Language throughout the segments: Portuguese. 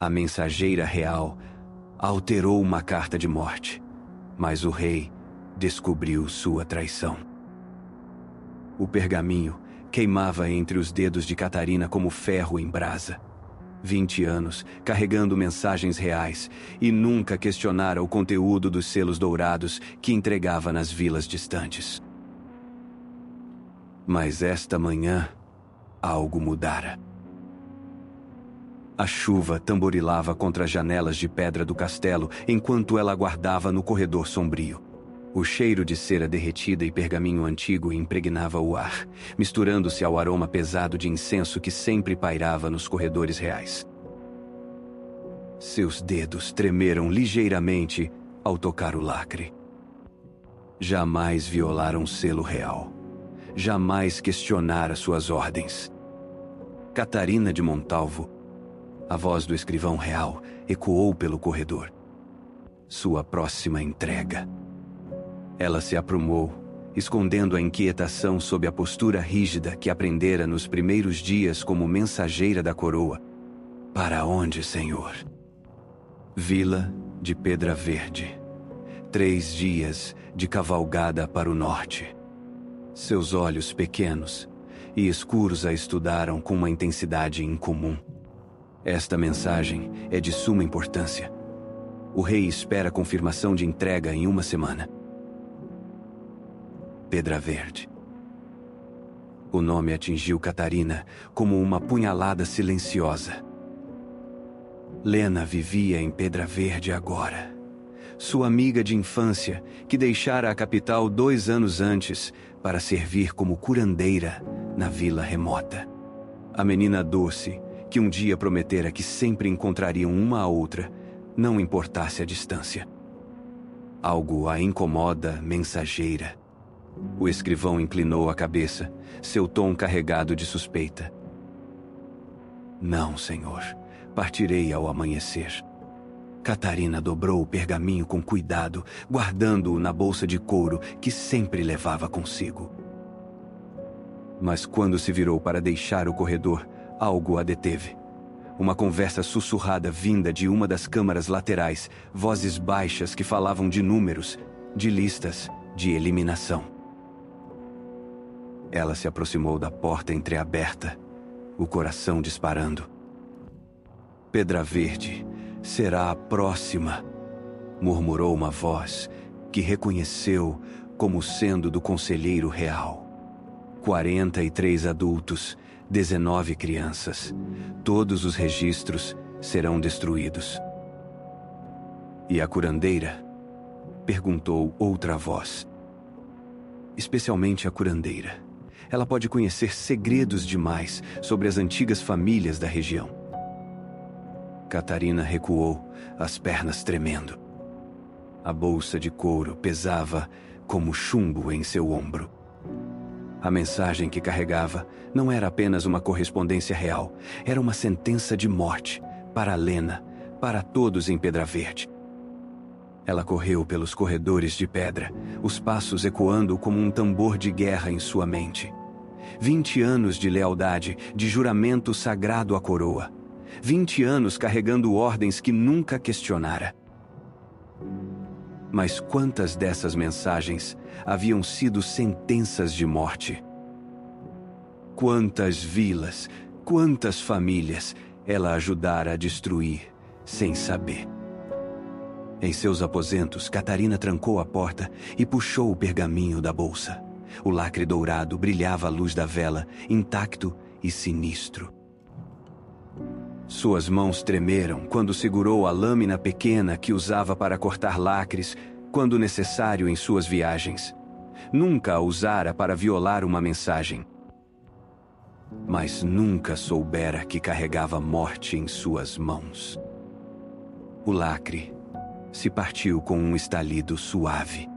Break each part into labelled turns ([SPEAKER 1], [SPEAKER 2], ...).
[SPEAKER 1] A mensageira real alterou uma carta de morte, mas o rei descobriu sua traição. O pergaminho queimava entre os dedos de Catarina como ferro em brasa. 20 anos carregando mensagens reais e nunca questionara o conteúdo dos selos dourados que entregava nas vilas distantes. Mas esta manhã, algo mudara. A chuva tamborilava contra as janelas de pedra do castelo enquanto ela aguardava no corredor sombrio. O cheiro de cera derretida e pergaminho antigo impregnava o ar, misturando-se ao aroma pesado de incenso que sempre pairava nos corredores reais. Seus dedos tremeram ligeiramente ao tocar o lacre. Jamais violara um selo real. Jamais questionara suas ordens. Catarina de Montalvo. A voz do escrivão real ecoou pelo corredor. Sua próxima entrega. Ela se aprumou, escondendo a inquietação sob a postura rígida que aprendera nos primeiros dias como mensageira da coroa. Para onde, Senhor? Vila de Pedra Verde. 3 dias de cavalgada para o norte. Seus olhos pequenos e escuros a estudaram com uma intensidade incomum. Esta mensagem é de suma importância. O rei espera confirmação de entrega em 1 semana. Pedra Verde. O nome atingiu Catarina como uma punhalada silenciosa. Lena vivia em Pedra Verde agora. Sua amiga de infância, que deixara a capital 2 anos antes para servir como curandeira na vila remota. A menina doce, que um dia prometera que sempre encontrariam uma a outra, não importasse a distância. Algo a incomoda, mensageira. O escrivão inclinou a cabeça, seu tom carregado de suspeita. Não, senhor. Partirei ao amanhecer. Catarina dobrou o pergaminho com cuidado, guardando-o na bolsa de couro que sempre levava consigo. Mas quando se virou para deixar o corredor, algo a deteve. Uma conversa sussurrada vinda de uma das câmaras laterais, vozes baixas que falavam de números, de listas, de eliminação. Ela se aproximou da porta entreaberta, o coração disparando. Pedra Verde será a próxima, murmurou uma voz que reconheceu como sendo do conselheiro real. 43 adultos, 19 crianças. Todos os registros serão destruídos. E a curandeira? Perguntou outra voz. Especialmente a curandeira. Ela pode conhecer segredos demais sobre as antigas famílias da região. Catarina recuou, as pernas tremendo. A bolsa de couro pesava como chumbo em seu ombro. A mensagem que carregava não era apenas uma correspondência real, era uma sentença de morte para Lena, para todos em Pedra Verde. Ela correu pelos corredores de pedra, os passos ecoando como um tambor de guerra em sua mente. 20 anos de lealdade, de juramento sagrado à coroa. 20 anos carregando ordens que nunca questionara. Mas quantas dessas mensagens haviam sido sentenças de morte? Quantas vilas, quantas famílias ela ajudara a destruir sem saber? Em seus aposentos, Catarina trancou a porta e puxou o pergaminho da bolsa. O lacre dourado brilhava à luz da vela, intacto e sinistro. Suas mãos tremeram quando segurou a lâmina pequena que usava para cortar lacres quando necessário em suas viagens. Nunca a usara para violar uma mensagem. Mas nunca soubera que carregava morte em suas mãos. O lacre se partiu com um estalido suave.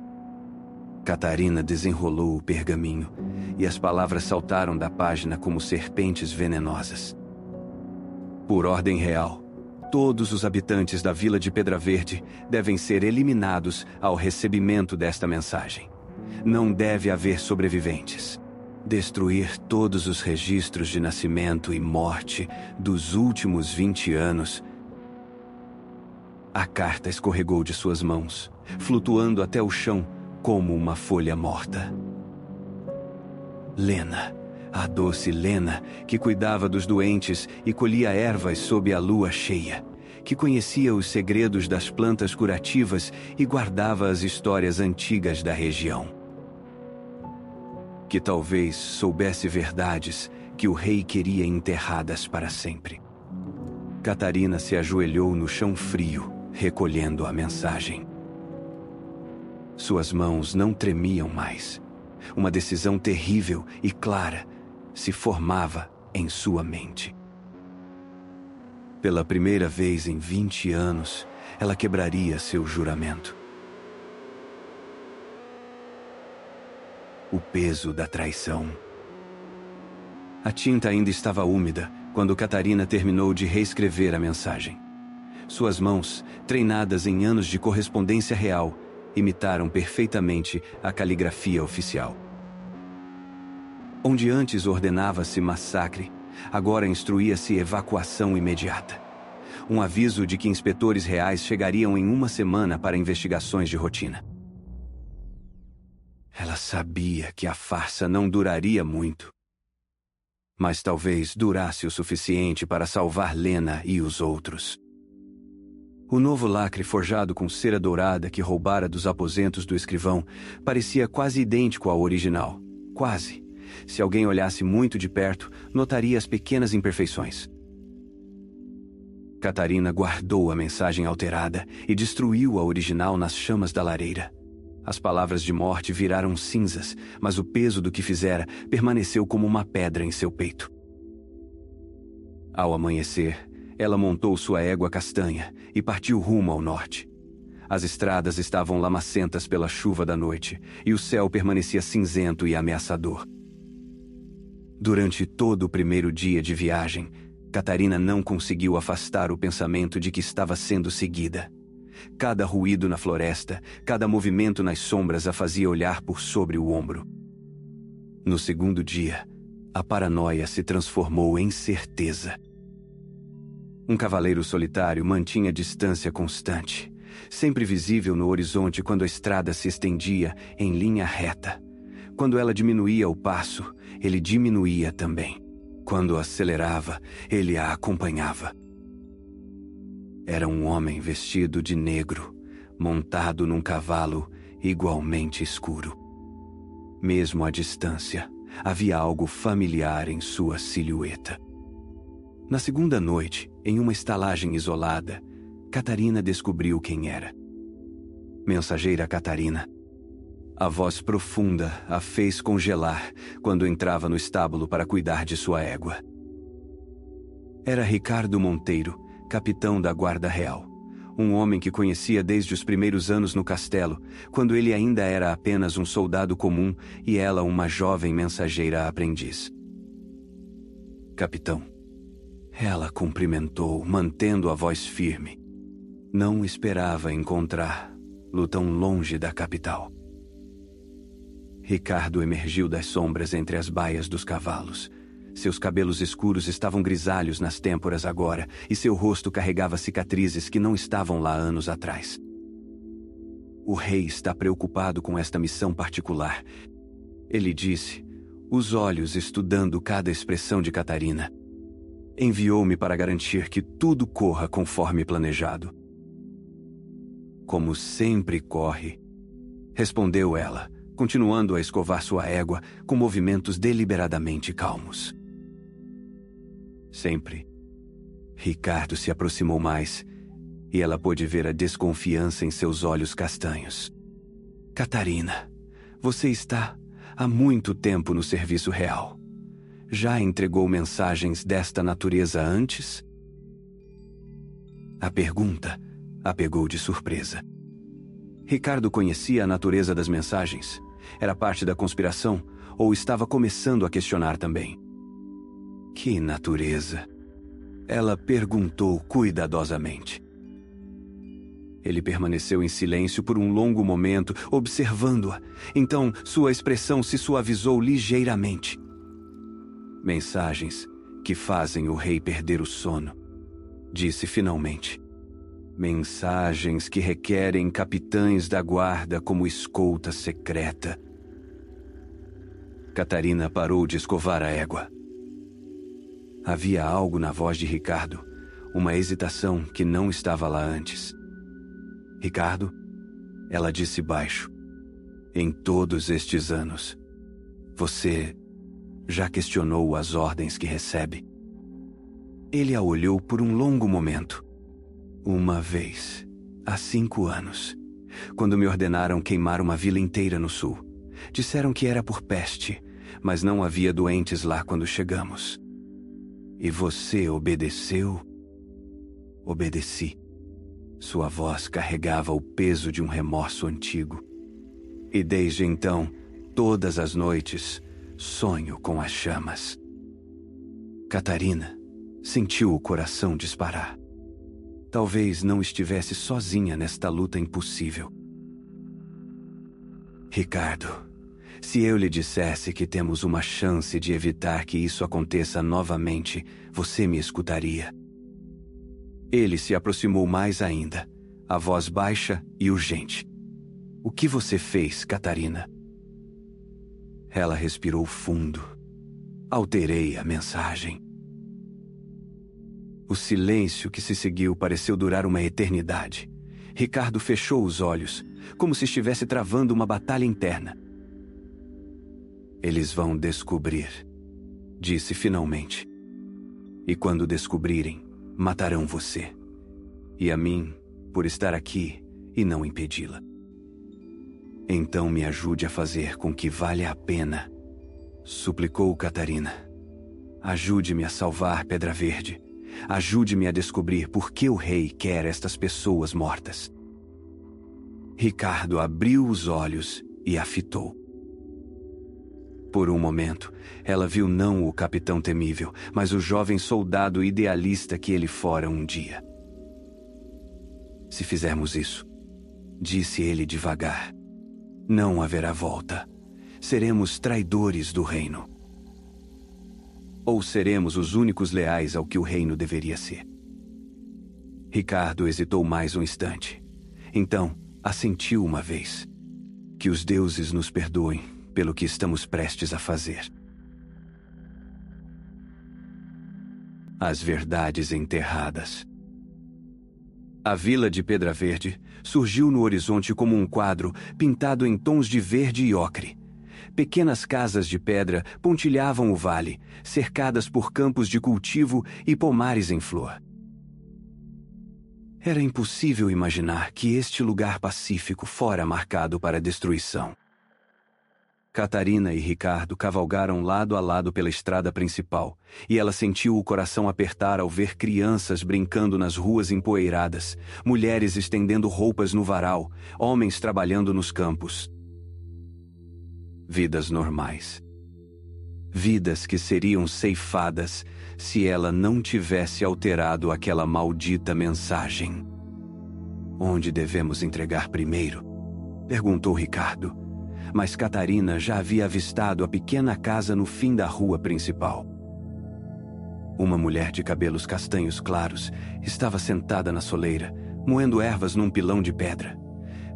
[SPEAKER 1] Catarina desenrolou o pergaminho e as palavras saltaram da página como serpentes venenosas. Por ordem real, todos os habitantes da vila de Pedra Verde devem ser eliminados ao recebimento desta mensagem. Não deve haver sobreviventes. Destruir todos os registros de nascimento e morte dos últimos 20 anos A carta escorregou de suas mãos, flutuando até o chão como uma folha morta. Lena, a doce Lena, que cuidava dos doentes e colhia ervas sob a lua cheia, que conhecia os segredos das plantas curativas e guardava as histórias antigas da região. Que talvez soubesse verdades que o rei queria enterradas para sempre. Catarina se ajoelhou no chão frio, recolhendo a mensagem. Suas mãos não tremiam mais. Uma decisão terrível e clara se formava em sua mente. Pela primeira vez em 20 anos, ela quebraria seu juramento. O peso da traição. A tinta ainda estava úmida quando Catarina terminou de reescrever a mensagem. Suas mãos, treinadas em anos de correspondência real, imitaram perfeitamente a caligrafia oficial. Onde antes ordenava-se massacre, agora instruía-se evacuação imediata. Um aviso de que inspetores reais chegariam em uma semana para investigações de rotina. Ela sabia que a farsa não duraria muito. Mas talvez durasse o suficiente para salvar Lena e os outros. O novo lacre forjado com cera dourada que roubara dos aposentos do escrivão parecia quase idêntico ao original. Quase. Se alguém olhasse muito de perto, notaria as pequenas imperfeições. Catarina guardou a mensagem alterada e destruiu a original nas chamas da lareira. As palavras de morte viraram cinzas, mas o peso do que fizera permaneceu como uma pedra em seu peito. Ao amanhecer, ela montou sua égua castanha e partiu rumo ao norte. As estradas estavam lamacentas pela chuva da noite e o céu permanecia cinzento e ameaçador. Durante todo o primeiro dia de viagem, Catarina não conseguiu afastar o pensamento de que estava sendo seguida. Cada ruído na floresta, cada movimento nas sombras a fazia olhar por sobre o ombro. No segundo dia, a paranoia se transformou em certeza. Um cavaleiro solitário mantinha distância constante, sempre visível no horizonte quando a estrada se estendia em linha reta. Quando ela diminuía o passo, ele diminuía também. Quando acelerava, ele a acompanhava. Era um homem vestido de negro, montado num cavalo igualmente escuro. Mesmo à distância, havia algo familiar em sua silhueta. Na segunda noite, em uma estalagem isolada, Catarina descobriu quem era. Mensageira Catarina. A voz profunda a fez congelar quando entrava no estábulo para cuidar de sua égua. Era Ricardo Monteiro, capitão da Guarda Real. Um homem que conhecia desde os primeiros anos no castelo, quando ele ainda era apenas um soldado comum e ela uma jovem mensageira aprendiz. Capitão. Ela cumprimentou, mantendo a voz firme. Não esperava encontrar-lo tão longe da capital. Ricardo emergiu das sombras entre as baias dos cavalos. Seus cabelos escuros estavam grisalhos nas têmporas agora, e seu rosto carregava cicatrizes que não estavam lá anos atrás. O rei está preocupado com esta missão particular, ele disse, os olhos estudando cada expressão de Catarina. Enviou-me para garantir que tudo corra conforme planejado. Como sempre corre, respondeu ela, continuando a escovar sua égua com movimentos deliberadamente calmos. Sempre. Ricardo se aproximou mais e ela pôde ver a desconfiança em seus olhos castanhos. Catarina, você está há muito tempo no serviço real. Já entregou mensagens desta natureza antes? A pergunta a pegou de surpresa. Ricardo conhecia a natureza das mensagens. Era parte da conspiração ou estava começando a questionar também? Que natureza? Ela perguntou cuidadosamente. Ele permaneceu em silêncio por um longo momento, observando-a. Então, sua expressão se suavizou ligeiramente. Mensagens que fazem o rei perder o sono, disse finalmente. Mensagens que requerem capitães da guarda como escolta secreta. Catarina parou de escovar a égua. Havia algo na voz de Ricardo, uma hesitação que não estava lá antes. Ricardo, ela disse baixo, em todos estes anos, você já questionou as ordens que recebe? Ele a olhou por um longo momento. Uma vez, há 5 anos, quando me ordenaram queimar uma vila inteira no sul. Disseram que era por peste, mas não havia doentes lá quando chegamos. E você obedeceu? Obedeci. Sua voz carregava o peso de um remorso antigo. E desde então, todas as noites, sonho com as chamas. Catarina sentiu o coração disparar. Talvez não estivesse sozinha nesta luta impossível. Ricardo, se eu lhe dissesse que temos uma chance de evitar que isso aconteça novamente, você me escutaria. Ele se aproximou mais ainda, a voz baixa e urgente. O que você fez, Catarina? Ela respirou fundo. Alterei a mensagem. O silêncio que se seguiu pareceu durar uma eternidade. Ricardo fechou os olhos, como se estivesse travando uma batalha interna. Eles vão descobrir, disse finalmente. E quando descobrirem, matarão você. E a mim, por estar aqui e não impedi-la. Então me ajude a fazer com que valha a pena, suplicou Catarina. Ajude-me a salvar Pedra Verde. Ajude-me a descobrir por que o rei quer estas pessoas mortas. Ricardo abriu os olhos e a fitou. Por um momento, ela viu não o capitão temível, mas o jovem soldado idealista que ele fora um dia. Se fizermos isso, disse ele devagar, não haverá volta. Seremos traidores do reino. Ou seremos os únicos leais ao que o reino deveria ser? Ricardo hesitou mais um instante. Então, assentiu uma vez. Que os deuses nos perdoem pelo que estamos prestes a fazer. As verdades enterradas. A vila de Pedra Verde surgiu no horizonte como um quadro pintado em tons de verde e ocre. Pequenas casas de pedra pontilhavam o vale, cercadas por campos de cultivo e pomares em flor. Era impossível imaginar que este lugar pacífico fora marcado para a destruição. Catarina e Ricardo cavalgaram lado a lado pela estrada principal, e ela sentiu o coração apertar ao ver crianças brincando nas ruas empoeiradas, mulheres estendendo roupas no varal, homens trabalhando nos campos. Vidas normais. Vidas que seriam ceifadas se ela não tivesse alterado aquela maldita mensagem. Onde devemos entregar primeiro? Perguntou Ricardo. Mas Catarina já havia avistado a pequena casa no fim da rua principal. Uma mulher de cabelos castanhos claros estava sentada na soleira, moendo ervas num pilão de pedra.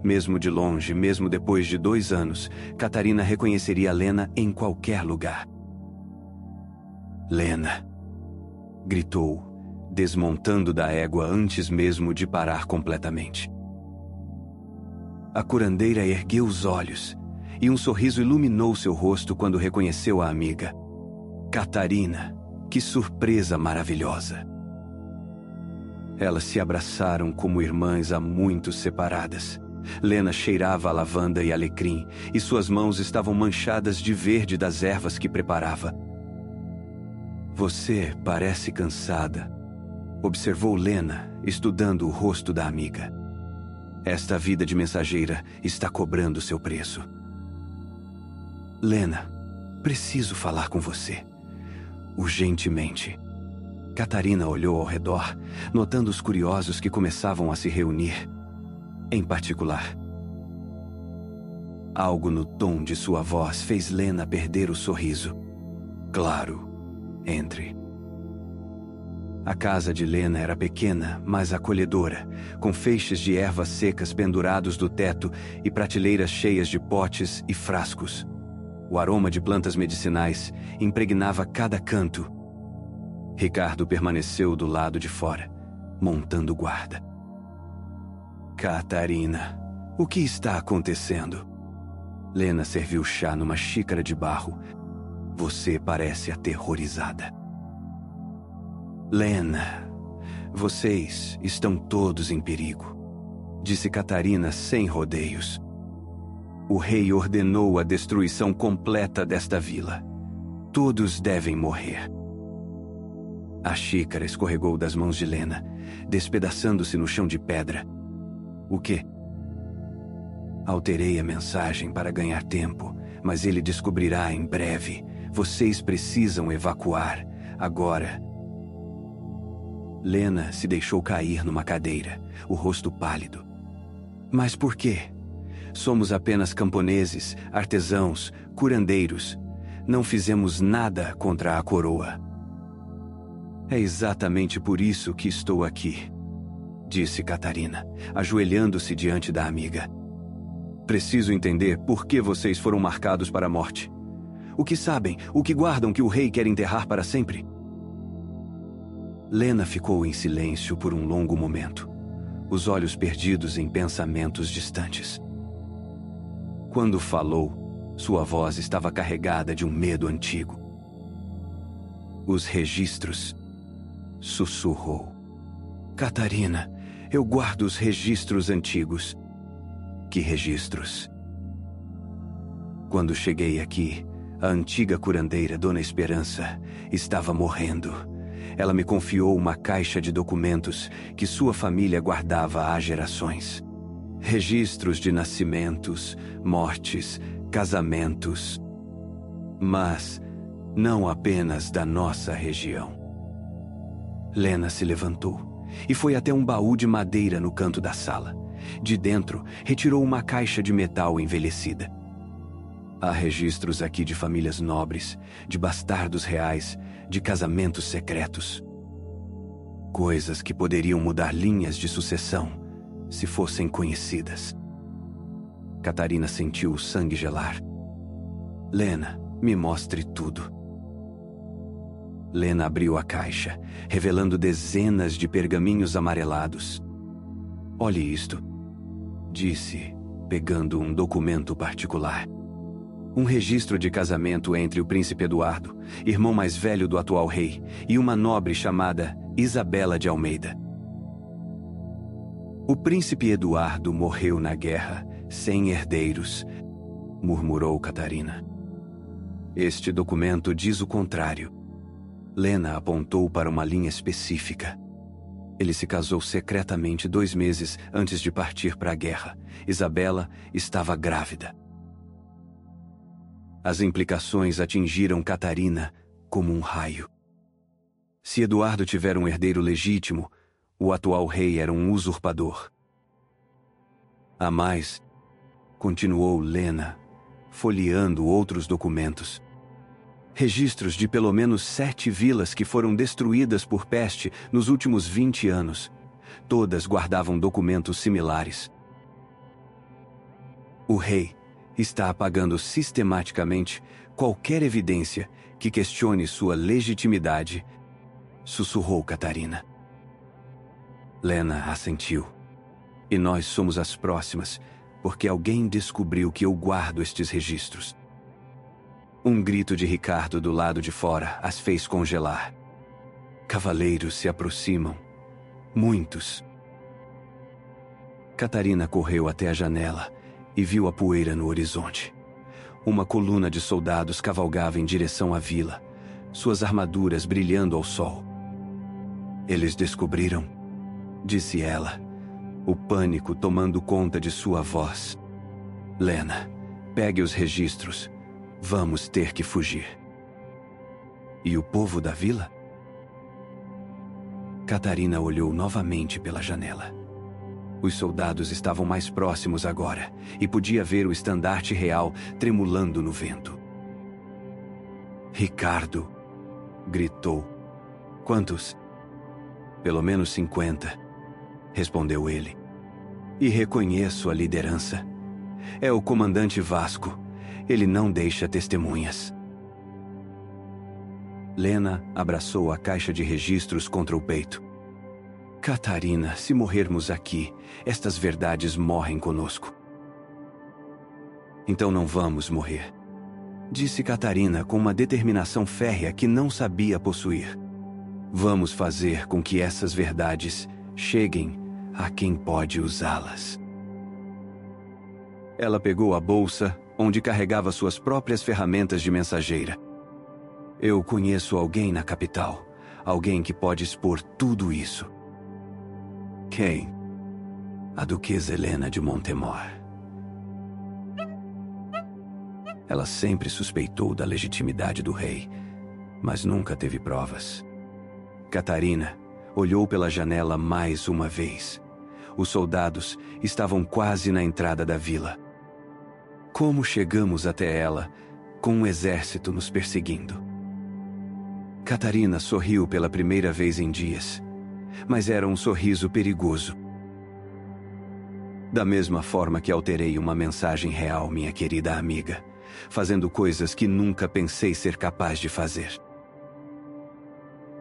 [SPEAKER 1] Mesmo de longe, mesmo depois de 2 anos, Catarina reconheceria Lena em qualquer lugar. Lena! Gritou, desmontando da égua antes mesmo de parar completamente. A curandeira ergueu os olhos, e um sorriso iluminou seu rosto quando reconheceu a amiga. Catarina, que surpresa maravilhosa! Elas se abraçaram como irmãs há muito separadas. Lena cheirava a lavanda e alecrim, e suas mãos estavam manchadas de verde das ervas que preparava. Você parece cansada, observou Lena, estudando o rosto da amiga. Esta vida de mensageira está cobrando seu preço. Lena, preciso falar com você. Urgentemente. Catarina olhou ao redor, notando os curiosos que começavam a se reunir. Em particular, algo no tom de sua voz fez Lena perder o sorriso. Claro, entre. A casa de Lena era pequena, mas acolhedora, com feixes de ervas secas pendurados do teto e prateleiras cheias de potes e frascos. O aroma de plantas medicinais impregnava cada canto. Ricardo permaneceu do lado de fora, montando guarda. Catarina, o que está acontecendo? Lena serviu chá numa xícara de barro. Você parece aterrorizada. Lena, vocês estão todos em perigo, disse Catarina sem rodeios. O rei ordenou a destruição completa desta vila. Todos devem morrer. A xícara escorregou das mãos de Lena, despedaçando-se no chão de pedra. O quê? Alterei a mensagem para ganhar tempo, mas ele descobrirá em breve. Vocês precisam evacuar, agora. Lena se deixou cair numa cadeira, o rosto pálido. Mas por quê? Somos apenas camponeses, artesãos, curandeiros. Não fizemos nada contra a coroa. É exatamente por isso que estou aqui, disse Catarina, ajoelhando-se diante da amiga. Preciso entender por que vocês foram marcados para a morte. O que sabem, o que guardam que o rei quer enterrar para sempre? Lena ficou em silêncio por um longo momento, os olhos perdidos em pensamentos distantes. Quando falou, sua voz estava carregada de um medo antigo. Os registros, sussurrou. Catarina, eu guardo os registros antigos. Que registros? Quando cheguei aqui, a antiga curandeira Dona Esperança estava morrendo. Ela me confiou uma caixa de documentos que sua família guardava há gerações. Registros de nascimentos, mortes, casamentos. Mas não apenas da nossa região. Lena se levantou e foi até um baú de madeira no canto da sala. De dentro, retirou uma caixa de metal envelhecida. Há registros aqui de famílias nobres, de bastardos reais, de casamentos secretos. Coisas que poderiam mudar linhas de sucessão, se fossem conhecidas. Catarina sentiu o sangue gelar. Lena, me mostre tudo. Lena abriu a caixa, revelando dezenas de pergaminhos amarelados. Olhe isto, disse, pegando um documento particular. Um registro de casamento entre o príncipe Eduardo, irmão mais velho do atual rei, e uma nobre chamada Isabela de Almeida. O príncipe Eduardo morreu na guerra, sem herdeiros, murmurou Catarina. Este documento diz o contrário. Lena apontou para uma linha específica. Ele se casou secretamente 2 meses antes de partir para a guerra. Isabela estava grávida. As implicações atingiram Catarina como um raio. Se Eduardo tiver um herdeiro legítimo, o atual rei era um usurpador. A mais, continuou Lena, folheando outros documentos. Registros de pelo menos 7 vilas que foram destruídas por peste nos últimos 20 anos. Todas guardavam documentos similares. O rei está apagando sistematicamente qualquer evidência que questione sua legitimidade, sussurrou Catarina. Lena assentiu. E nós somos as próximas, porque alguém descobriu que eu guardo estes registros. Um grito de Ricardo do lado de fora as fez congelar. Cavaleiros se aproximam. Muitos. Catarina correu até a janela e viu a poeira no horizonte. Uma coluna de soldados cavalgava em direção à vila, suas armaduras brilhando ao sol. Eles descobriram, disse ela, o pânico tomando conta de sua voz. Lena, pegue os registros. Vamos ter que fugir. E o povo da vila? Catarina olhou novamente pela janela. Os soldados estavam mais próximos agora e podia ver o estandarte real tremulando no vento. Ricardo, gritou. Quantos? pelo menos 50, respondeu ele. E reconheço a liderança. É o comandante Vasco. Ele não deixa testemunhas. Lena abraçou a caixa de registros contra o peito. Catarina, se morrermos aqui, estas verdades morrem conosco. Então não vamos morrer, disse Catarina com uma determinação férrea que não sabia possuir. Vamos fazer com que essas verdades cheguem a quem pode usá-las. Ela pegou a bolsa, onde carregava suas próprias ferramentas de mensageira. Eu conheço alguém na capital, alguém que pode expor tudo isso. Quem? A duquesa Helena de Montemor. Ela sempre suspeitou da legitimidade do rei, mas nunca teve provas. Catarina olhou pela janela mais uma vez. Os soldados estavam quase na entrada da vila. Como chegamos até ela, com um exército nos perseguindo? Catarina sorriu pela primeira vez em dias, mas era um sorriso perigoso. Da mesma forma que alterei uma mensagem real, minha querida amiga, fazendo coisas que nunca pensei ser capaz de fazer.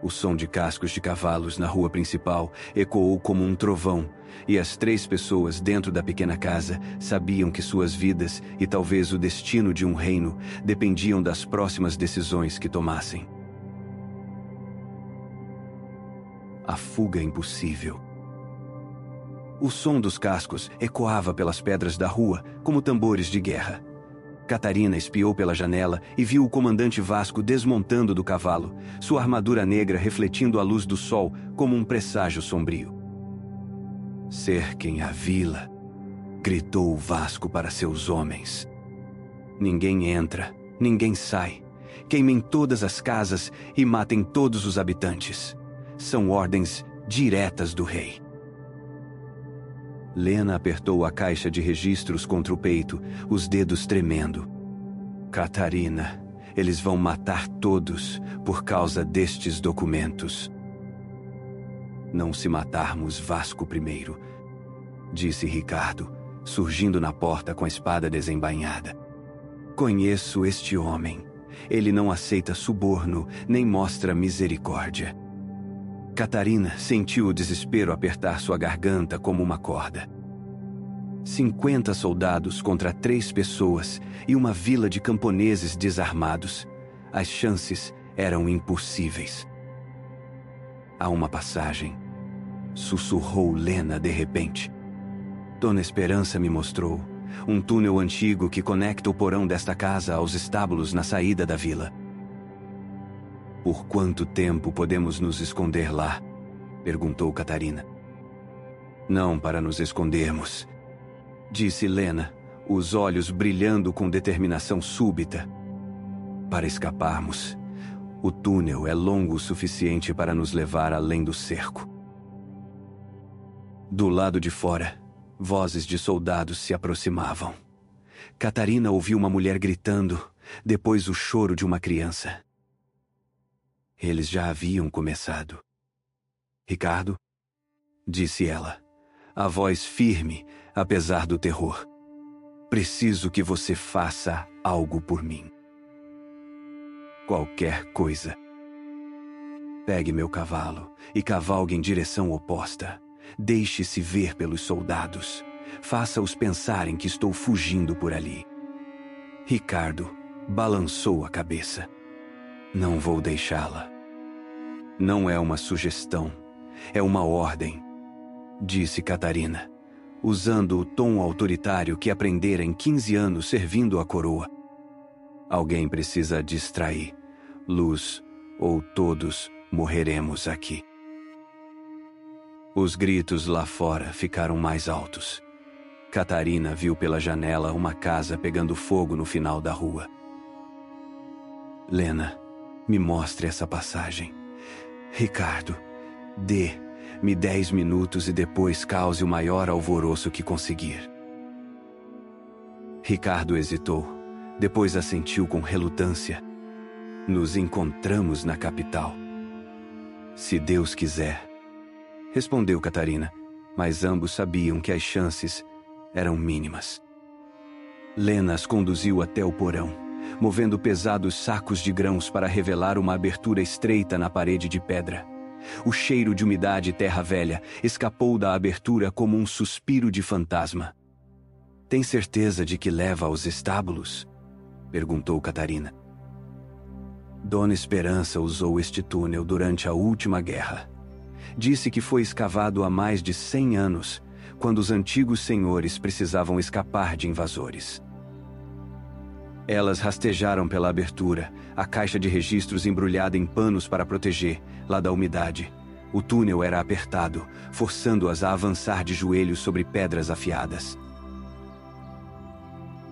[SPEAKER 1] O som de cascos de cavalos na rua principal ecoou como um trovão, e as 3 pessoas dentro da pequena casa sabiam que suas vidas e talvez o destino de um reino dependiam das próximas decisões que tomassem. A fuga impossível. O som dos cascos ecoava pelas pedras da rua como tambores de guerra. Catarina espiou pela janela e viu o comandante Vasco desmontando do cavalo, sua armadura negra refletindo a luz do sol como um presságio sombrio. Cerquem a vila, gritou o Vasco para seus homens. Ninguém entra, ninguém sai. Queimem todas as casas e matem todos os habitantes. São ordens diretas do rei. Lena apertou a caixa de registros contra o peito, os dedos tremendo. Catarina, eles vão matar todos por causa destes documentos. Não se matarmos Vasco primeiro, disse Ricardo, surgindo na porta com a espada desembainhada. Conheço este homem. Ele não aceita suborno, nem mostra misericórdia. Catarina sentiu o desespero apertar sua garganta como uma corda. 50 soldados contra 3 pessoas e uma vila de camponeses desarmados. As chances eram impossíveis. Há uma passagem, sussurrou Lena de repente. Dona Esperança me mostrou um túnel antigo que conecta o porão desta casa aos estábulos na saída da vila. Por quanto tempo podemos nos esconder lá? Perguntou Catarina. Não para nos escondermos, disse Lena, os olhos brilhando com determinação súbita. Para escaparmos. O túnel é longo o suficiente para nos levar além do cerco. Do lado de fora, vozes de soldados se aproximavam. Catarina ouviu uma mulher gritando, depois o choro de uma criança. Eles já haviam começado. Ricardo, disse ela, a voz firme, apesar do terror. Preciso que você faça algo por mim. Qualquer coisa. Pegue meu cavalo e cavalgue em direção oposta. Deixe-se ver pelos soldados. Faça-os pensarem que estou fugindo por ali. Ricardo balançou a cabeça. Não vou deixá-la. Não é uma sugestão, é uma ordem, disse Catarina, usando o tom autoritário que aprendera em 15 anos servindo a coroa. Alguém precisa distrair, Luz, ou todos morreremos aqui. Os gritos lá fora ficaram mais altos. Catarina viu pela janela uma casa pegando fogo no final da rua. Lena, me mostre essa passagem. Ricardo, me 10 minutos e depois cause o maior alvoroço que conseguir. Ricardo hesitou, depois assentiu com relutância. Nos encontramos na capital. Se Deus quiser, respondeu Catarina, mas ambos sabiam que as chances eram mínimas. Lena as conduziu até o porão, movendo pesados sacos de grãos para revelar uma abertura estreita na parede de pedra. O cheiro de umidade e terra velha escapou da abertura como um suspiro de fantasma. Tem certeza de que leva aos estábulos? Perguntou Catarina. Dona Esperança usou este túnel durante a última guerra. Disse que foi escavado há mais de 100 anos, quando os antigos senhores precisavam escapar de invasores. Elas rastejaram pela abertura, a caixa de registros embrulhada em panos para proteger, lá da umidade. O túnel era apertado, forçando-as a avançar de joelhos sobre pedras afiadas.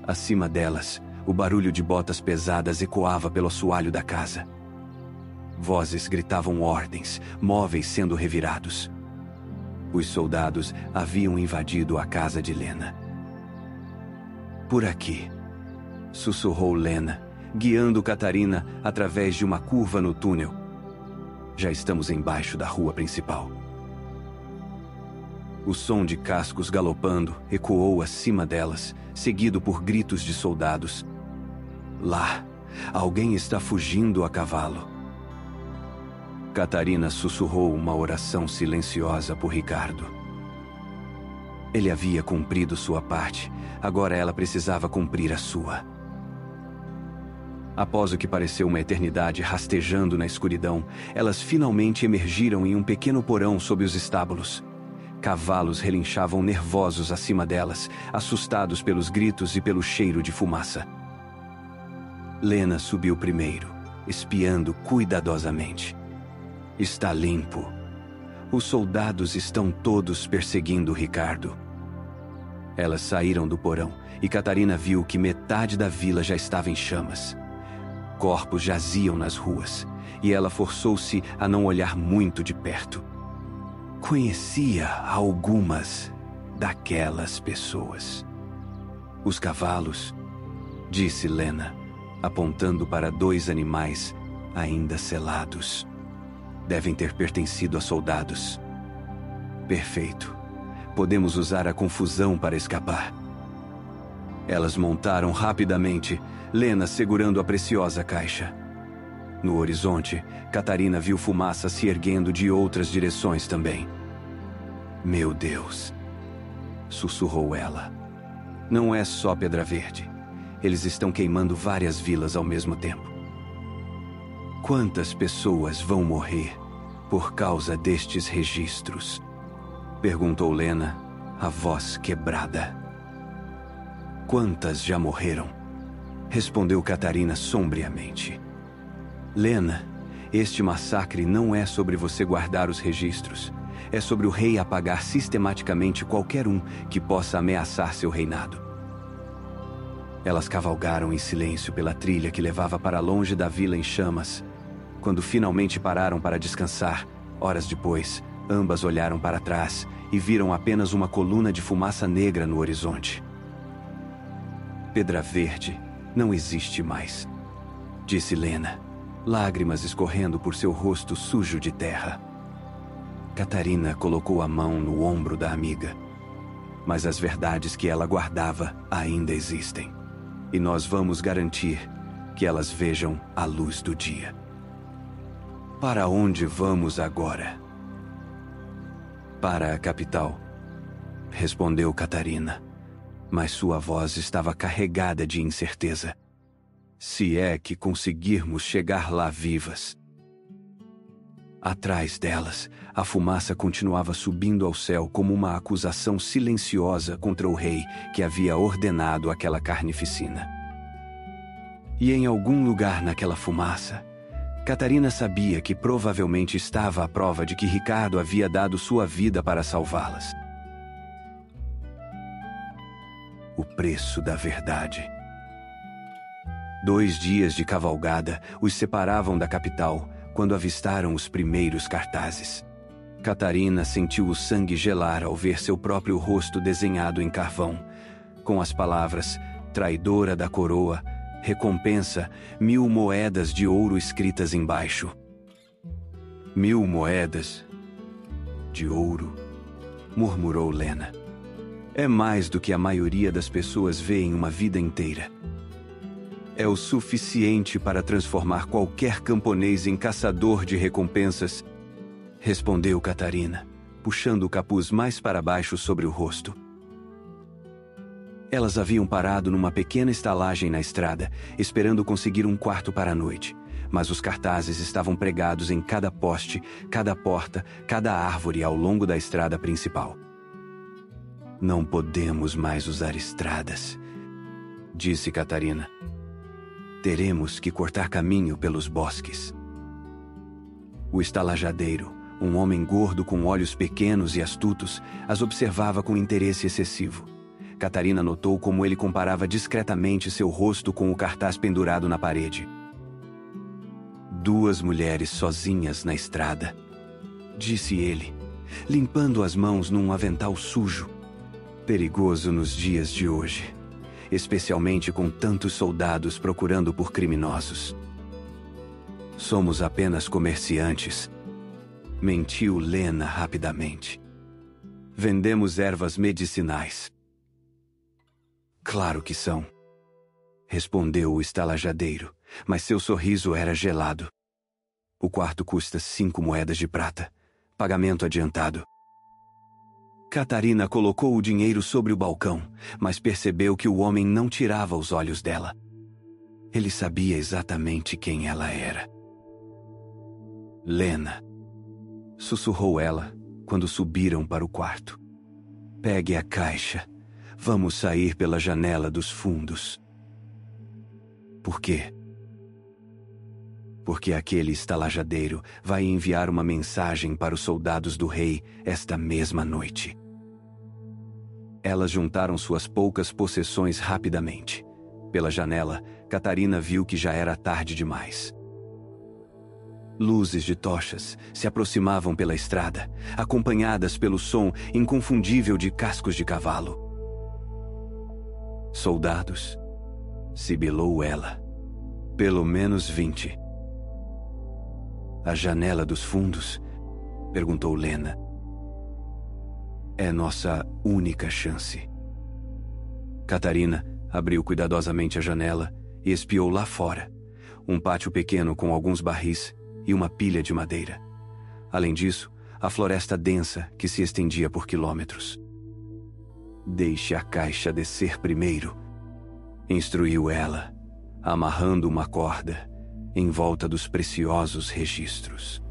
[SPEAKER 1] Acima delas, o barulho de botas pesadas ecoava pelo assoalho da casa. Vozes gritavam ordens, móveis sendo revirados. Os soldados haviam invadido a casa de Lena. Por aqui, sussurrou Lena, guiando Catarina através de uma curva no túnel. Já estamos embaixo da rua principal. O som de cascos galopando ecoou acima delas, seguido por gritos de soldados. Lá, alguém está fugindo a cavalo. Catarina sussurrou uma oração silenciosa por Ricardo. Ele havia cumprido sua parte, agora ela precisava cumprir a sua. Após o que pareceu uma eternidade rastejando na escuridão, elas finalmente emergiram em um pequeno porão sob os estábulos. Cavalos relinchavam nervosos acima delas, assustados pelos gritos e pelo cheiro de fumaça. Lena subiu primeiro, espiando cuidadosamente. Está limpo. Os soldados estão todos perseguindo Ricardo. Elas saíram do porão e Catarina viu que metade da vila já estava em chamas. Corpos jaziam nas ruas, e ela forçou-se a não olhar muito de perto. Conhecia algumas daquelas pessoas. Os cavalos, disse Lena, apontando para 2 animais ainda selados. Devem ter pertencido a soldados. Perfeito. Podemos usar a confusão para escapar. Elas montaram rapidamente, Lena segurando a preciosa caixa. No horizonte, Catarina viu fumaça se erguendo de outras direções também. Meu Deus, sussurrou ela. Não é só Pedra Verde. Eles estão queimando várias vilas ao mesmo tempo. Quantas pessoas vão morrer por causa destes registros? Perguntou Lena, a voz quebrada. Quantas já morreram? Respondeu Catarina sombriamente. Lena, este massacre não é sobre você guardar os registros. É sobre o rei apagar sistematicamente qualquer um que possa ameaçar seu reinado. Elas cavalgaram em silêncio pela trilha que levava para longe da vila em chamas. Quando finalmente pararam para descansar, horas depois, ambas olharam para trás e viram apenas uma coluna de fumaça negra no horizonte. Pedra Verde não existe mais, disse Lena, lágrimas escorrendo por seu rosto sujo de terra. Catarina colocou a mão no ombro da amiga. Mas as verdades que ela guardava ainda existem. E nós vamos garantir que elas vejam a luz do dia. Para onde vamos agora? Para a capital, respondeu Catarina, mas sua voz estava carregada de incerteza. Se é que conseguirmos chegar lá vivas. Atrás delas, a fumaça continuava subindo ao céu como uma acusação silenciosa contra o rei que havia ordenado aquela carnificina. E em algum lugar naquela fumaça, Catarina sabia que provavelmente estava a prova de que Ricardo havia dado sua vida para salvá-las. O preço da verdade. 2 dias de cavalgada os separavam da capital quando avistaram os primeiros cartazes. Catarina sentiu o sangue gelar ao ver seu próprio rosto desenhado em carvão, com as palavras traidora da coroa, recompensa 1000 moedas de ouro escritas embaixo. 1000 moedas? de ouro, murmurou Lena. É mais do que a maioria das pessoas vê em uma vida inteira. É o suficiente para transformar qualquer camponês em caçador de recompensas, respondeu Catarina, puxando o capuz mais para baixo sobre o rosto. Elas haviam parado numa pequena estalagem na estrada, esperando conseguir um quarto para a noite, mas os cartazes estavam pregados em cada poste, cada porta, cada árvore ao longo da estrada principal. Não podemos mais usar estradas, disse Catarina. Teremos que cortar caminho pelos bosques. O estalajadeiro, um homem gordo com olhos pequenos e astutos, as observava com interesse excessivo. Catarina notou como ele comparava discretamente seu rosto com o cartaz pendurado na parede. Duas mulheres sozinhas na estrada, disse ele, limpando as mãos num avental sujo. Perigoso nos dias de hoje, especialmente com tantos soldados procurando por criminosos. Somos apenas comerciantes, mentiu Lena rapidamente. Vendemos ervas medicinais. Claro que são, respondeu o estalajadeiro, mas seu sorriso era gelado. O quarto custa 5 moedas de prata, pagamento adiantado. Catarina colocou o dinheiro sobre o balcão, mas percebeu que o homem não tirava os olhos dela. Ele sabia exatamente quem ela era. Lena, sussurrou ela quando subiram para o quarto. Pegue a caixa. Vamos sair pela janela dos fundos. Por quê? Porque aquele estalajadeiro vai enviar uma mensagem para os soldados do rei esta mesma noite. Elas juntaram suas poucas possessões rapidamente. Pela janela, Catarina viu que já era tarde demais. Luzes de tochas se aproximavam pela estrada, acompanhadas pelo som inconfundível de cascos de cavalo. Soldados, sibilou ela. Pelo menos 20. A janela dos fundos? Perguntou Lena. É nossa única chance. Catarina abriu cuidadosamente a janela e espiou lá fora, um pátio pequeno com alguns barris e uma pilha de madeira. Além disso, a floresta densa que se estendia por quilômetros. Deixe a caixa descer primeiro, instruiu ela, amarrando uma corda em volta dos preciosos registros.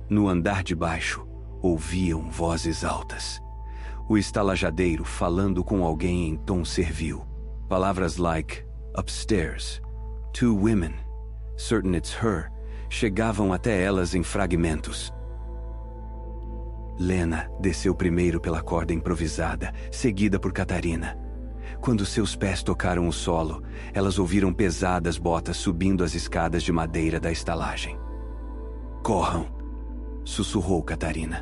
[SPEAKER 1] No andar de baixo, ouviam vozes altas. O estalajadeiro falando com alguém em tom servil. Palavras like upstairs, 2 women, certain it's her, chegavam até elas em fragmentos. Lena desceu primeiro pela corda improvisada, seguida por Catarina. Quando seus pés tocaram o solo, elas ouviram pesadas botas subindo as escadas de madeira da estalagem. Corram, sussurrou Catarina.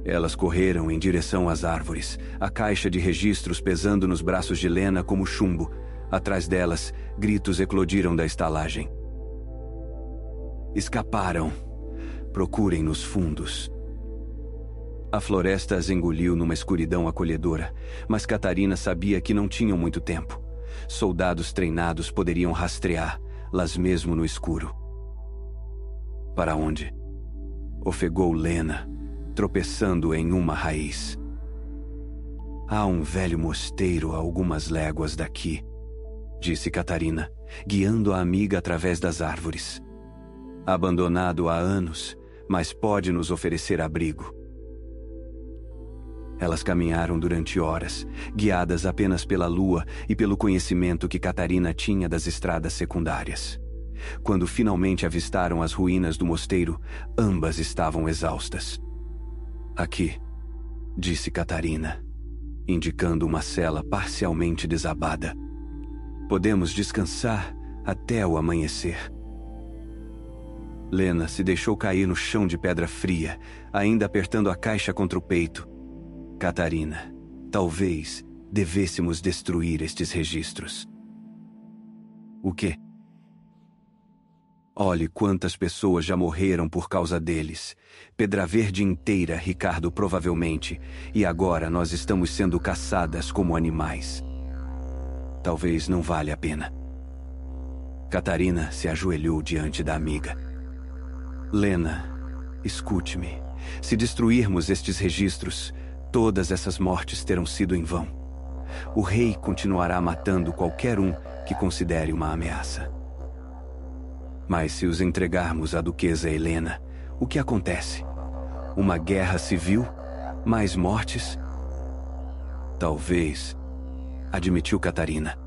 [SPEAKER 1] Elas correram em direção às árvores, a caixa de registros pesando nos braços de Lena como chumbo. Atrás delas, gritos eclodiram da estalagem. Escaparam. Procurem nos fundos. A floresta as engoliu numa escuridão acolhedora, mas Catarina sabia que não tinham muito tempo. Soldados treinados poderiam rastreá-las mesmo no escuro. Para onde? Ofegou Lena, tropeçando em uma raiz. Há um velho mosteiro a algumas léguas daqui, disse Catarina, guiando a amiga através das árvores. Abandonado há anos, mas pode nos oferecer abrigo. Elas caminharam durante horas, guiadas apenas pela lua e pelo conhecimento que Catarina tinha das estradas secundárias. Quando finalmente avistaram as ruínas do mosteiro, ambas estavam exaustas. Aqui, disse Catarina, indicando uma cela parcialmente desabada. Podemos descansar até o amanhecer. Lena se deixou cair no chão de pedra fria, ainda apertando a caixa contra o peito. Catarina, talvez devêssemos destruir estes registros. O quê? Olhe quantas pessoas já morreram por causa deles. Pedra Verde inteira, Ricardo, provavelmente. E agora nós estamos sendo caçadas como animais. Talvez não valha a pena. Catarina se ajoelhou diante da amiga. Lena, escute-me. Se destruirmos estes registros, todas essas mortes terão sido em vão. O rei continuará matando qualquer um que considere uma ameaça. Mas se os entregarmos à duquesa Helena, o que acontece? Uma guerra civil? Mais mortes? Talvez, admitiu Catarina.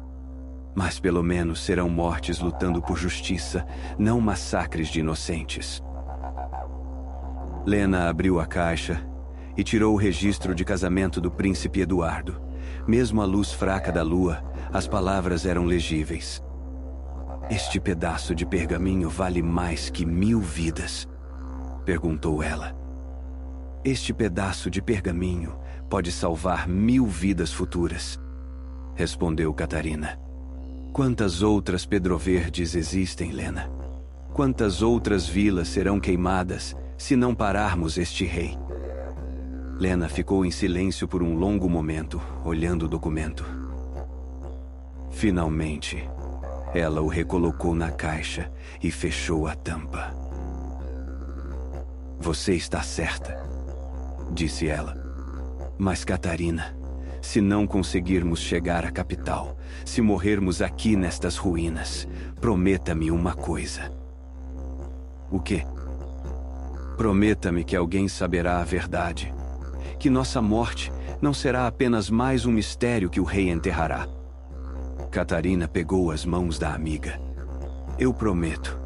[SPEAKER 1] Mas pelo menos serão mortes lutando por justiça, não massacres de inocentes. Lena abriu a caixa e tirou o registro de casamento do príncipe Eduardo. Mesmo à luz fraca da lua, as palavras eram legíveis. Este pedaço de pergaminho vale mais que 1000 vidas? Perguntou ela. Este pedaço de pergaminho pode salvar 1000 vidas futuras, respondeu Catarina. Quantas outras Pedroverdes existem, Lena? Quantas outras vilas serão queimadas se não pararmos este rei? Lena ficou em silêncio por um longo momento, olhando o documento. Finalmente, ela o recolocou na caixa e fechou a tampa. Você está certa, disse ela. Mas, Catarina, se não conseguirmos chegar à capital, se morrermos aqui nestas ruínas, prometa-me uma coisa. O quê? Prometa-me que alguém saberá a verdade. Que nossa morte não será apenas mais um mistério que o rei enterrará. Catarina pegou as mãos da amiga. Eu prometo,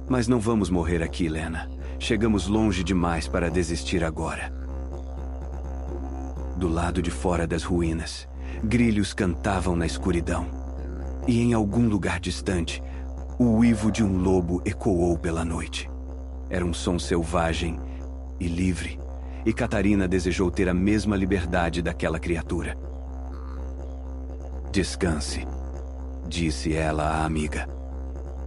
[SPEAKER 1] mas não vamos morrer aqui, Lena. Chegamos longe demais para desistir agora. Do lado de fora das ruínas, grilhos cantavam na escuridão. E em algum lugar distante, o uivo de um lobo ecoou pela noite. Era um som selvagem e livre, e Catarina desejou ter a mesma liberdade daquela criatura. Descanse, disse ela à amiga.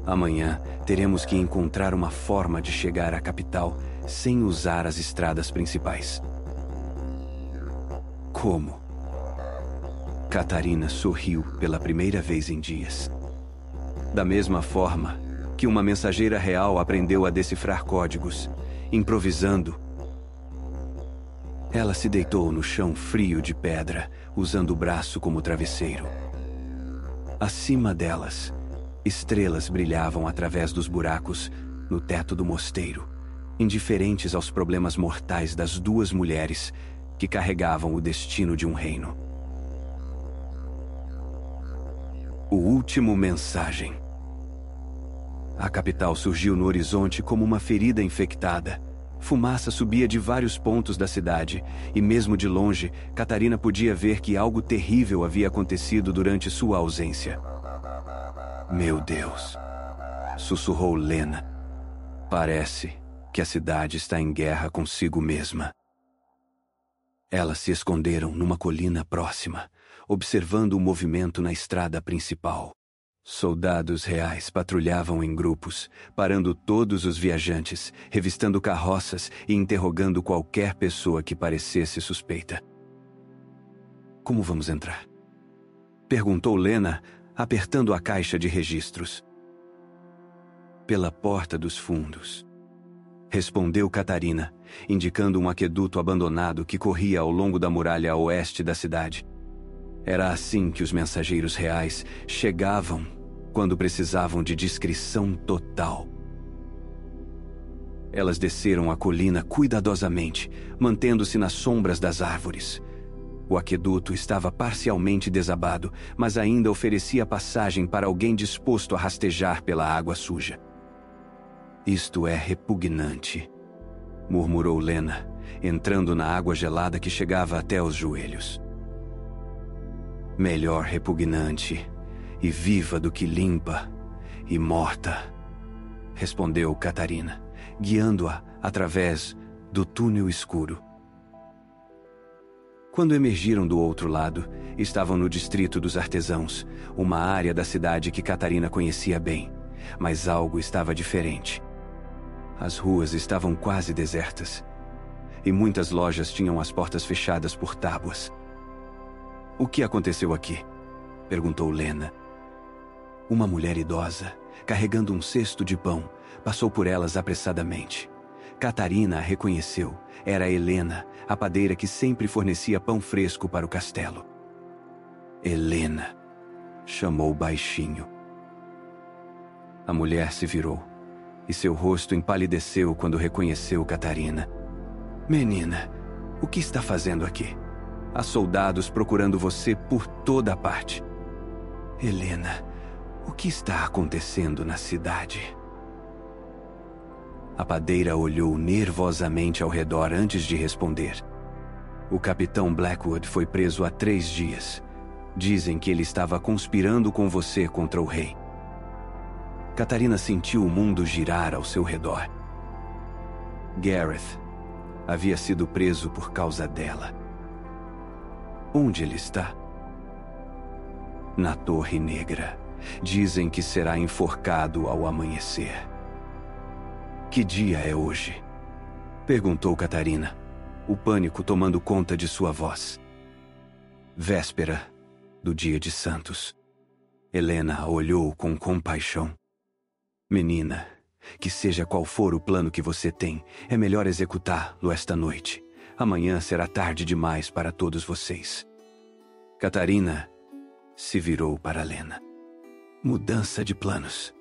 [SPEAKER 1] Amanhã teremos que encontrar uma forma de chegar à capital sem usar as estradas principais. Como? Catarina sorriu pela primeira vez em dias. Da mesma forma que uma mensageira real aprendeu a decifrar códigos, improvisando. Ela se deitou no chão frio de pedra, usando o braço como travesseiro. Acima delas, estrelas brilhavam através dos buracos no teto do mosteiro, indiferentes aos problemas mortais das duas mulheres que carregavam o destino de um reino. O último mensagem. A capital surgiu no horizonte como uma ferida infectada. Fumaça subia de vários pontos da cidade, e mesmo de longe, Catarina podia ver que algo terrível havia acontecido durante sua ausência. Meu Deus, sussurrou Lena. Parece que a cidade está em guerra consigo mesma. Elas se esconderam numa colina próxima, observando o movimento na estrada principal. Soldados reais patrulhavam em grupos, parando todos os viajantes, revistando carroças e interrogando qualquer pessoa que parecesse suspeita. Como vamos entrar? Perguntou Lena, apertando a caixa de registros. Pela porta dos fundos, respondeu Catarina, indicando um aqueduto abandonado que corria ao longo da muralha a oeste da cidade. Era assim que os mensageiros reais chegavam quando precisavam de discrição total. Elas desceram a colina cuidadosamente, mantendo-se nas sombras das árvores. O aqueduto estava parcialmente desabado, mas ainda oferecia passagem para alguém disposto a rastejar pela água suja. Isto é repugnante, murmurou Lena, entrando na água gelada que chegava até os joelhos. Melhor repugnante e viva do que limpa e morta, respondeu Catarina, guiando-a através do túnel escuro. Quando emergiram do outro lado, estavam no distrito dos artesãos, uma área da cidade que Catarina conhecia bem. mas algo estava diferente. As ruas estavam quase desertas, e muitas lojas tinham as portas fechadas por tábuas. "O que aconteceu aqui?" perguntou Lena. Uma mulher idosa, carregando um cesto de pão, passou por elas apressadamente. Catarina a reconheceu. Era Helena, a padeira que sempre fornecia pão fresco para o castelo. "Helena", chamou baixinho. A mulher se virou, e seu rosto empalideceu quando reconheceu Catarina. "Menina, o que está fazendo aqui? Há soldados procurando você por toda a parte." "Helena, o que está acontecendo na cidade?" A padeira olhou nervosamente ao redor antes de responder. "O capitão Blackwood foi preso há 3 dias. Dizem que ele estava conspirando com você contra o rei." Catarina sentiu o mundo girar ao seu redor. Gareth havia sido preso por causa dela. Onde ele está? "Na Torre Negra. Dizem que será enforcado ao amanhecer." "Que dia é hoje?" perguntou Catarina, o pânico tomando conta de sua voz. "Véspera do dia de Santos." Helena a olhou com compaixão. "Menina, que seja qual for o plano que você tem, é melhor executá-lo esta noite. Amanhã será tarde demais para todos vocês." Catarina se virou para Helena. "Mudança de planos.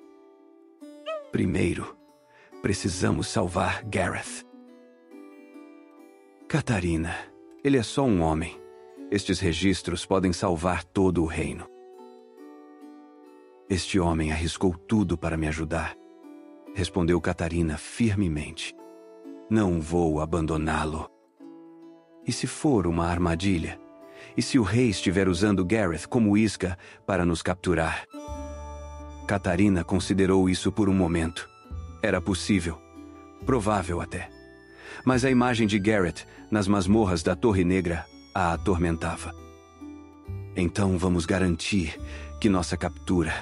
[SPEAKER 1] Primeiro, precisamos salvar Gareth." "Catarina, ele é só um homem. Estes registros podem salvar todo o reino." "Este homem arriscou tudo para me ajudar", respondeu Catarina firmemente. "Não vou abandoná-lo." "E se for uma armadilha? E se o rei estiver usando Gareth como isca para nos capturar?" Catarina considerou isso por um momento. Era possível, provável até. Mas a imagem de Gareth nas masmorras da Torre Negra a atormentava. "Então vamos garantir que nossa captura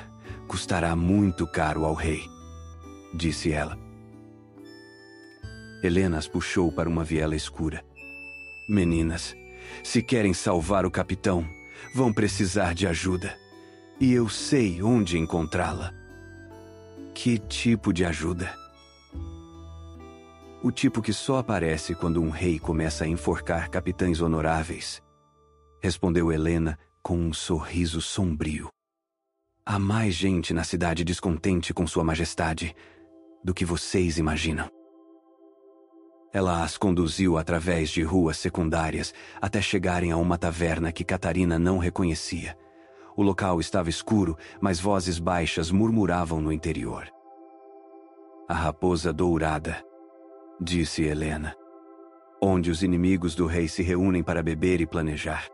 [SPEAKER 1] custará muito caro ao rei", disse ela. Helena as puxou para uma viela escura. "Meninas, se querem salvar o capitão, vão precisar de ajuda. E eu sei onde encontrá-la." "Que tipo de ajuda?" "O tipo que só aparece quando um rei começa a enforcar capitães honoráveis", respondeu Helena com um sorriso sombrio. "Há mais gente na cidade descontente com Sua Majestade do que vocês imaginam." Ela as conduziu através de ruas secundárias até chegarem a uma taverna que Catarina não reconhecia. O local estava escuro, mas vozes baixas murmuravam no interior. "A Raposa Dourada", disse Helena, "onde os inimigos do rei se reúnem para beber e planejar."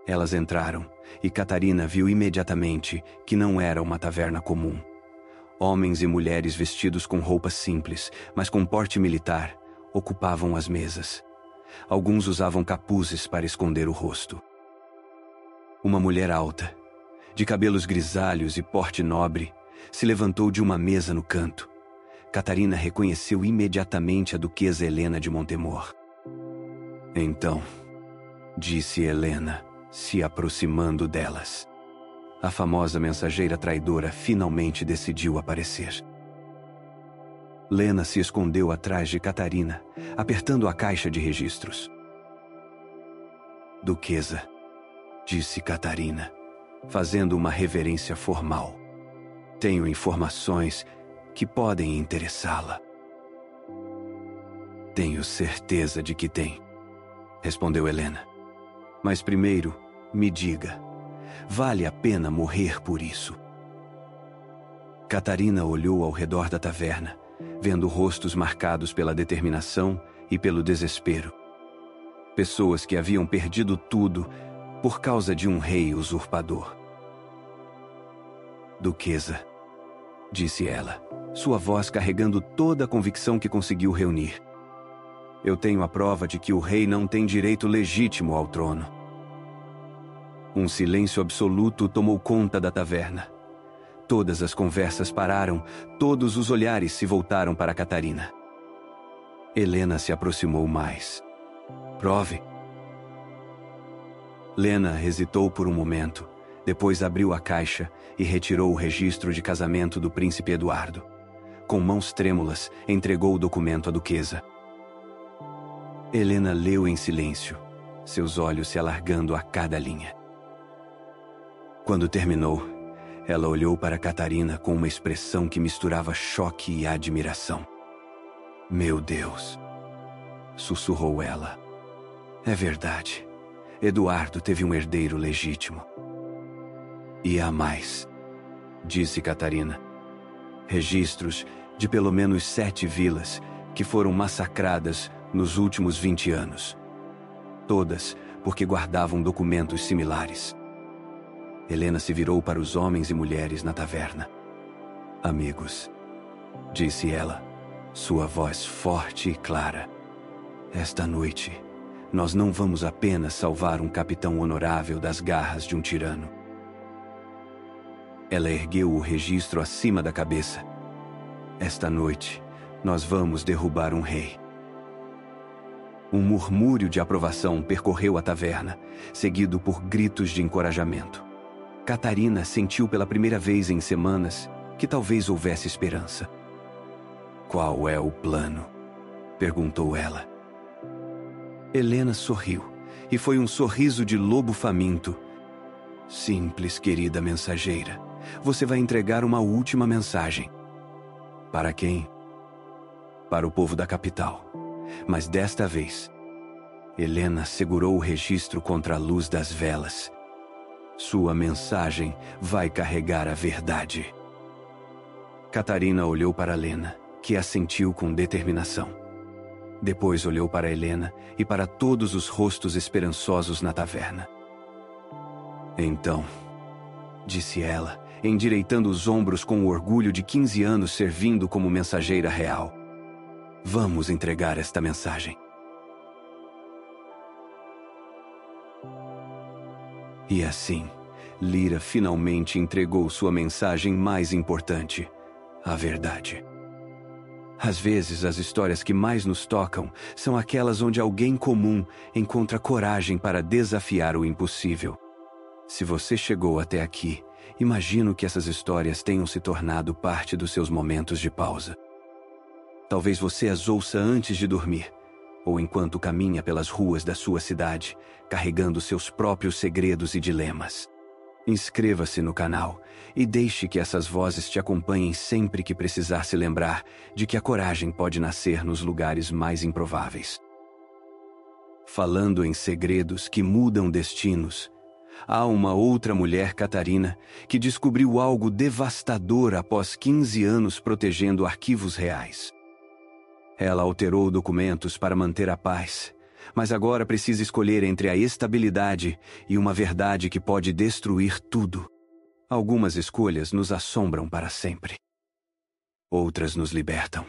[SPEAKER 1] Elas entraram, e Catarina viu imediatamente que não era uma taverna comum. Homens e mulheres vestidos com roupas simples, mas com porte militar, ocupavam as mesas. Alguns usavam capuzes para esconder o rosto. Uma mulher alta, de cabelos grisalhos e porte nobre, se levantou de uma mesa no canto. Catarina reconheceu imediatamente a duquesa Helena de Montemor. "Então", disse Helena, se aproximando delas. A famosa mensageira traidora finalmente decidiu aparecer. Lena se escondeu atrás de Catarina, apertando a caixa de registros. "Duquesa", disse Catarina, fazendo uma reverência formal. "Tenho informações que podem interessá-la." "Tenho certeza de que tem", respondeu Helena. "Mas primeiro, me diga, vale a pena morrer por isso?" Catarina olhou ao redor da taverna, vendo rostos marcados pela determinação e pelo desespero. Pessoas que haviam perdido tudo por causa de um rei usurpador. "Duquesa", disse ela, sua voz carregando toda a convicção que conseguiu reunir. "Eu tenho a prova de que o rei não tem direito legítimo ao trono." Um silêncio absoluto tomou conta da taverna. todas as conversas pararam, todos os olhares se voltaram para Catarina. Helena se aproximou mais. Prove. Lena hesitou por um momento, depois abriu a caixa e retirou o registro de casamento do príncipe Eduardo. Com mãos trêmulas, entregou o documento à duquesa. Helena leu em silêncio, seus olhos se alargando a cada linha. Quando terminou, ela olhou para Catarina com uma expressão que misturava choque e admiração. Meu Deus! Sussurrou ela. É verdade. Eduardo teve um herdeiro legítimo. E há mais, disse Catarina. Registros de pelo menos 7 vilas que foram massacradas nos últimos 20 anos. Todas porque guardavam documentos similares. Helena se virou para os homens e mulheres na taverna. Amigos, disse ela, sua voz forte e clara. Esta noite, nós não vamos apenas salvar um capitão honorável das garras de um tirano. Ela ergueu o registro acima da cabeça. Esta noite, nós vamos derrubar um rei. Um murmúrio de aprovação percorreu a taverna, seguido por gritos de encorajamento. Catarina sentiu pela primeira vez em semanas que talvez houvesse esperança. Qual é o plano? Perguntou ela. Helena sorriu, e foi um sorriso de lobo faminto. Simples, querida mensageira. Você vai entregar uma última mensagem. Para quem? Para o povo da capital. Mas desta vez, Helena segurou o registro contra a luz das velas. Sua mensagem vai carregar a verdade. Catarina olhou para Lena, que assentiu com determinação. Depois olhou para Helena e para todos os rostos esperançosos na taverna. Então, disse ela, endireitando os ombros com o orgulho de 15 anos servindo como mensageira real. Vamos entregar esta mensagem. E assim, Lyra finalmente entregou sua mensagem mais importante, a verdade. Às vezes, as histórias que mais nos tocam são aquelas onde alguém comum encontra coragem para desafiar o impossível. Se você chegou até aqui, imagino que essas histórias tenham se tornado parte dos seus momentos de pausa. Talvez você as ouça antes de dormir, ou enquanto caminha pelas ruas da sua cidade, carregando seus próprios segredos e dilemas. Inscreva-se no canal e deixe que essas vozes te acompanhem sempre que precisar se lembrar de que a coragem pode nascer nos lugares mais improváveis. Falando em segredos que mudam destinos, há uma outra mulher, Catarina, que descobriu algo devastador após 15 anos protegendo arquivos reais. Ela alterou documentos para manter a paz, mas agora precisa escolher entre a estabilidade e uma verdade que pode destruir tudo. Algumas escolhas nos assombram para sempre. Outras nos libertam.